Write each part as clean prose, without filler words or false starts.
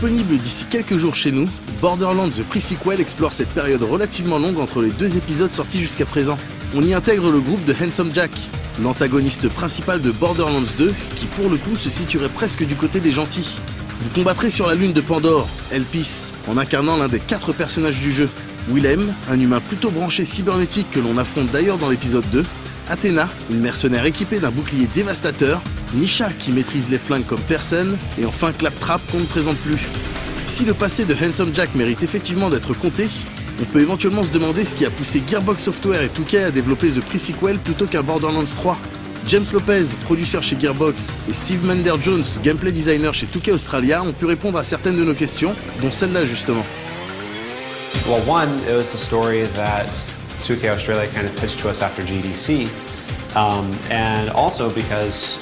Disponible d'ici quelques jours chez nous, Borderlands The Pre-Sequel explore cette période relativement longue entre les 2 épisodes sortis jusqu'à présent. On y intègre le groupe de Handsome Jack, l'antagoniste principal de Borderlands 2, qui pour le coup se situerait presque du côté des gentils. Vous combattrez sur la lune de Pandore, Elpis, en incarnant l'un des 4 personnages du jeu. Willem, un humain plutôt branché cybernétique que l'on affronte d'ailleurs dans l'épisode 2, Athéna, une mercenaire équipée d'un bouclier dévastateur, Nisha qui maîtrise les flingues comme personne, et enfin Claptrap qu'on ne présente plus. Si le passé de Handsome Jack mérite effectivement d'être compté, on peut éventuellement se demander ce qui a poussé Gearbox Software et 2K à développer The Pre-Sequel plutôt qu'un Borderlands 3. James Lopez, producteur chez Gearbox, et Steve Mender-Jones, gameplay designer chez 2K Australia, ont pu répondre à certaines de nos questions, dont celle-là justement. Well, one, it was the story that 2K Australia kind of pitched to us after GDC, and also because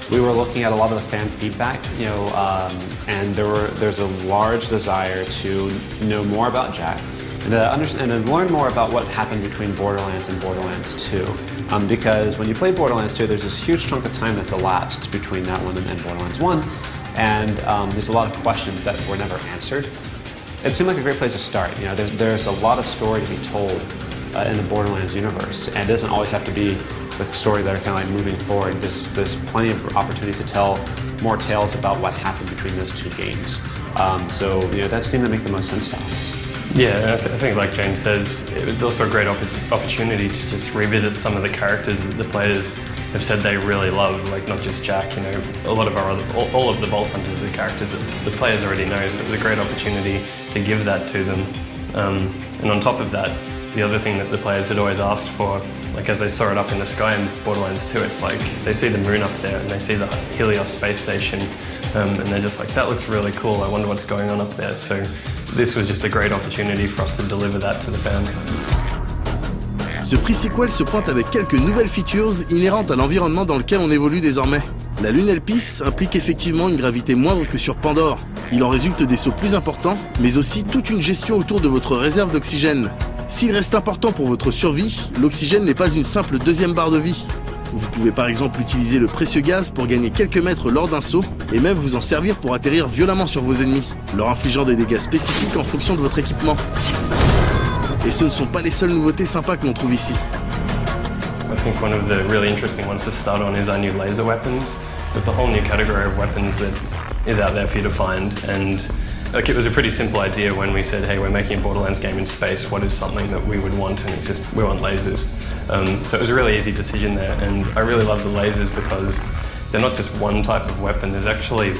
we were looking at a lot of the fan feedback, and there's a large desire to know more about Jack and to understand and learn more about what happened between Borderlands and Borderlands 2. Because when you play Borderlands 2, there's this huge chunk of time that's elapsed between that one and Borderlands 1, and there's a lot of questions that were never answered. It seemed like a great place to start. There's a lot of story to be told in the Borderlands universe, and it doesn't always have to be the story that are kind of like moving forward. There's plenty of opportunities to tell more tales about what happened between those 2 games. So that seemed to make the most sense to us. Yeah, I think like James says, it was also a great opportunity to just revisit some of the characters that the players have said they really love, like not just Jack, a lot of all of the Vault Hunters are characters that the players already know, so it was a great opportunity to give that to them. And on top of that, the other thing that the players had always asked for, like as they saw it up in the sky in Borderlands 2, it's like they see the moon up there and they see the Helios space station, and they're just like, that looks really cool, I wonder what's going on up there. So this was just a great opportunity for us to deliver that to the fans. The Pre-Sequel se pointe avec quelques nouvelles features inhérentes à l'environnement dans lequel on évolue désormais. La lune Elpis implique effectivement une gravité moindre que sur Pandore. Il en résulte des sauts plus importants, mais aussi toute une gestion autour de votre réserve d'oxygène. S'il reste important pour votre survie, l'oxygène n'est pas une simple deuxième barre de vie. Vous pouvez par exemple utiliser le précieux gaz pour gagner quelques mètres lors d'un saut, et même vous en servir pour atterrir violemment sur vos ennemis, leur infligeant des dégâts spécifiques en fonction de votre équipement. Et ce ne sont pas les seules nouveautés sympas que l'on trouve ici. I think one of the really interesting ones to start on is our new laser weapons. It's a whole new category of weapons that is out there for you to find, and it was a pretty simple idea when we said, hey, we're making a Borderlands game in space, what is something that we would want? And it's just, we want lasers. So it was a really easy decision there, and I really love the lasers because they're not just one type of weapon, there's actually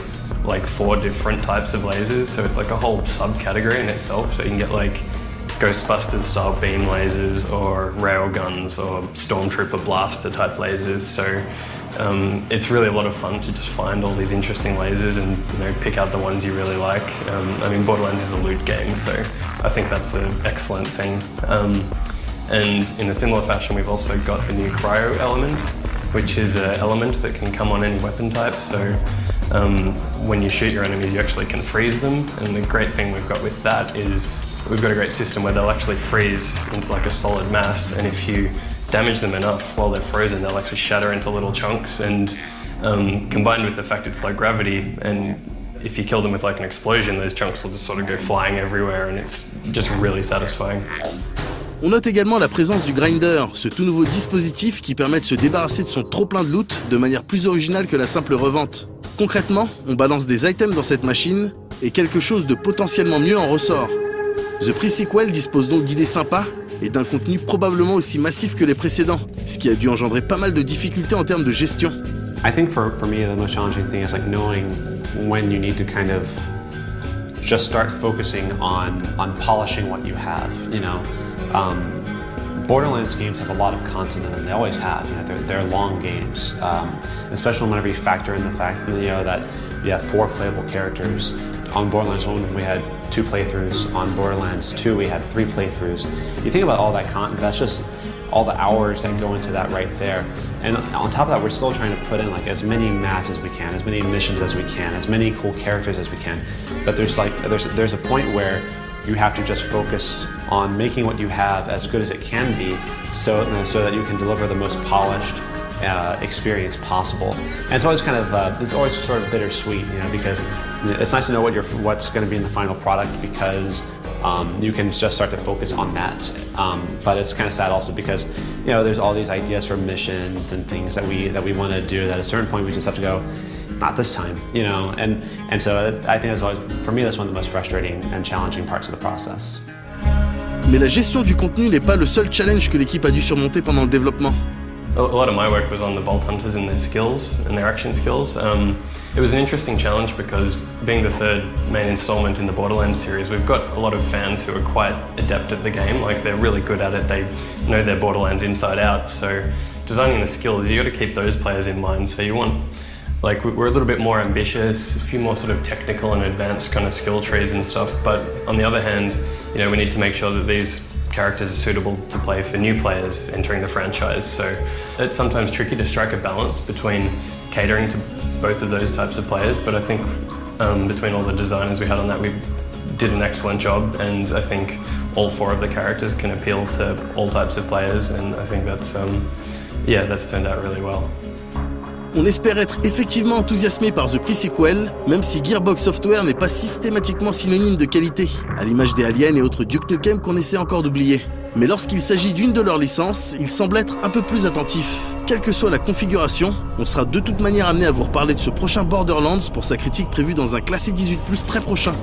like 4 different types of lasers, so it's like a whole subcategory in itself, so you can get like Ghostbusters style beam lasers or railguns or Stormtrooper blaster type lasers, so it's really a lot of fun to just find all these interesting lasers and pick out the ones you really like. Borderlands is a loot game, so I think that's an excellent thing. And in a similar fashion, we've also got the new cryo element, which is an element that can come on any weapon type, so when you shoot your enemies you actually can freeze them, and the great thing we've got with that is we've got a great system where they'll actually freeze into like a solid mass, and if you damage them enough while they're frozen, they'll actually shatter into little chunks, and combined with the fact it's like gravity, and if you kill them with like an explosion, those chunks will just sort of go flying everywhere, and it's just really satisfying. On note également la présence du Grinder, ce tout nouveau dispositif qui permet de se débarrasser de son trop-plein de loot de manière plus originale que la simple revente. Concrètement, on balance des items dans cette machine et quelque chose de potentiellement mieux en ressort. The Pre-Sequel dispose donc d'idées sympas et d'un contenu probablement aussi massif que les précédents, ce qui a dû engendrer pas mal de difficultés en termes de gestion. I think for me the most challenging thing is like knowing when you need to kind of just start focusing on polishing what you have, Borderlands games have a lot of content in them. They always have. They're long games, especially whenever you factor in the fact that you have 4 playable characters. On Borderlands 1, we had 2 playthroughs. On Borderlands 2, we had 3 playthroughs. You think about all that content, that's just all the hours that go into that right there. And on top of that, we're still trying to put in like as many maps as we can, as many missions as we can, as many cool characters as we can. But there's a point where you have to just focus on making what you have as good as it can be, so that you can deliver the most polished experience possible. And it's always kind of it's always sort of bittersweet, you know, because it's nice to know what's going to be in the final product because you can just start to focus on that. But it's kind of sad also because, you know, there's all these ideas for missions and things that we want to do that at a certain point we just have to go, not this time, you know. And so I think that's always, for me, that's one of the most frustrating and challenging parts of the process. Mais la gestion du contenu n'est pas le seul challenge que l'équipe a dû surmonter pendant le développement. A lot of my work was on the Vault Hunters and their skills and their action skills. It was an interesting challenge because being the third main installment in the Borderlands series, we've got a lot of fans who are quite adept at the game, like they're really good at it, they know their Borderlands inside out, so designing the skills, you got to keep those players in mind, so you want, like, we're a little bit more ambitious, a few more sort of technical and advanced kind of skill trees and stuff, but on the other hand, you know, we need to make sure that these characters are suitable to play for new players entering the franchise, so it's sometimes tricky to strike a balance between catering to both of those types of players, but I think between all the designers we had on that, we did an excellent job, and I think all 4 of the characters can appeal to all types of players, and I think that's turned out really well. On espère être effectivement enthousiasmé par The Pre-Sequel, même si Gearbox Software n'est pas systématiquement synonyme de qualité, à l'image des Aliens et autres Duke Nukem qu'on essaie encore d'oublier. Mais lorsqu'il s'agit d'une de leurs licences, ils semblent être un peu plus attentifs. Quelle que soit la configuration, on sera de toute manière amené à vous reparler de ce prochain Borderlands pour sa critique prévue dans un classé 18+, très prochain.